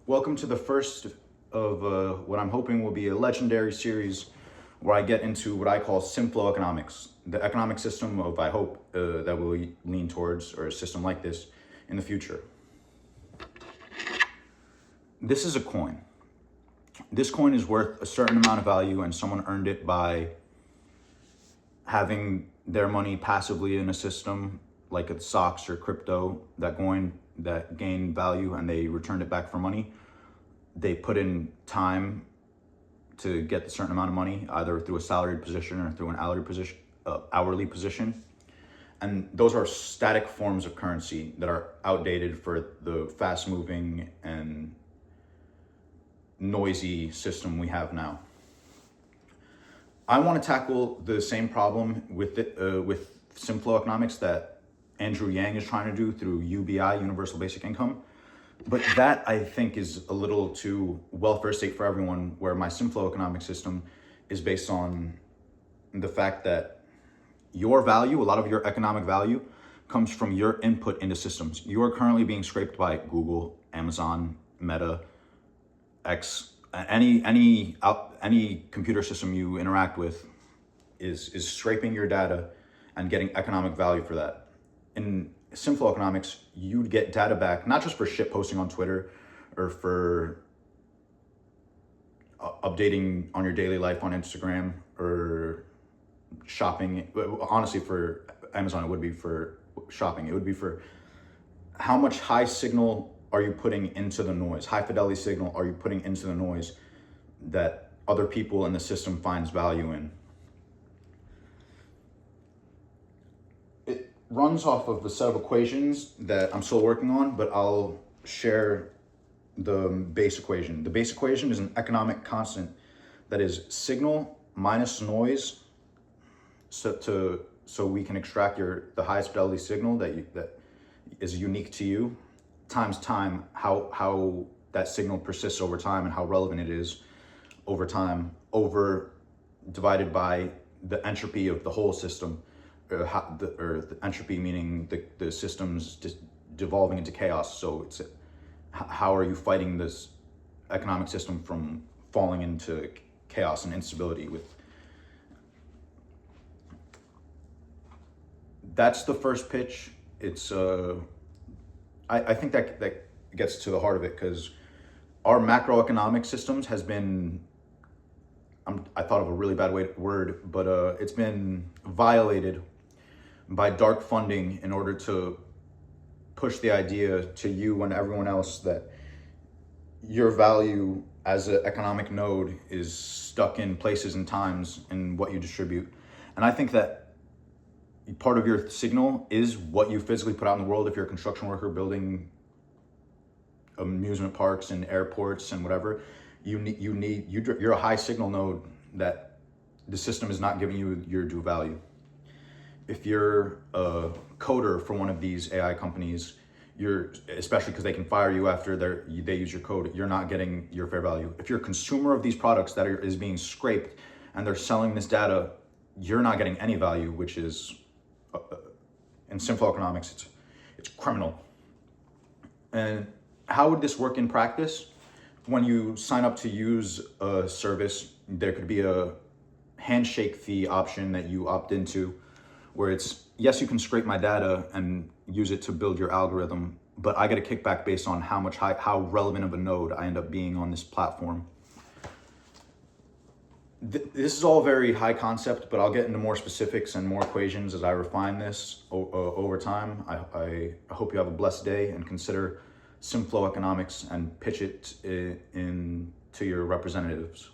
Welcome to the first of what I'm hoping will be a legendary series where I get into what I call Simflo economics, the economic system of, I hope, that we'll lean towards, or a system like this in the future. This is a coin. This coin is worth a certain amount of value, and someone earned it by having their money passively in a system like a stocks or crypto that gain value, and they returned it back for money. They put in time to get a certain amount of money, either through a salaried position or through an hourly position. And those are static forms of currency that are outdated for the fast moving and noisy system we have now. I want to tackle the same problem with Simflo economics that Andrew Yang is trying to do through UBI, Universal Basic Income. But that, I think, is a little too welfare state for everyone, where my Simflo economic system is based on the fact that your value, a lot of your economic value, comes from your input into systems. You are currently being scraped by Google, Amazon, Meta, X, any computer system you interact with is scraping your data and getting economic value for that. In Simflo economics, you'd get data back, not just for shit posting on Twitter or for updating on your daily life on Instagram or shopping. Honestly, for Amazon, it would be for shopping. It would be for how much high signal are you putting into the noise? High fidelity signal are you putting into the noise that other people in the system finds value in? It runs off of a set of equations that I'm still working on, but I'll share the base equation. The base equation is an economic constant that is signal minus noise, so we can extract the highest fidelity signal that is unique to you, times time, how that signal persists over time and how relevant it is over time, divided by the entropy of the whole system, or the entropy meaning the system's devolving into chaos. So it's how are you fighting this economic system from falling into chaos and instability with. That's the first pitch. It's I think that gets to the heart of it, because our macroeconomic systems has been, I thought of a really bad word, but it's been violated by dark funding in order to push the idea to you and everyone else that your value as an economic node is stuck in places and times in what you distribute. And I think that part of your signal is what you physically put out in the world. If you're a construction worker building amusement parks and airports and whatever, you're a high signal node that the system is not giving you your due value. If you're a coder for one of these AI companies, especially because they can fire you after they use your code, you're not getting your fair value. If you're a consumer of these products that is being scraped and they're selling this data, you're not getting any value, which is, in Simflo economics, it's criminal. And how would this work in practice? When you sign up to use a service, there could be a handshake fee option that you opt into, where it's, yes, you can scrape my data and use it to build your algorithm, but I get a kickback based on how relevant of a node I end up being on this platform. This is all very high concept, but I'll get into more specifics and more equations as I refine this over time. I hope you have a blessed day, and consider Simflo economics and pitch it in to your representatives.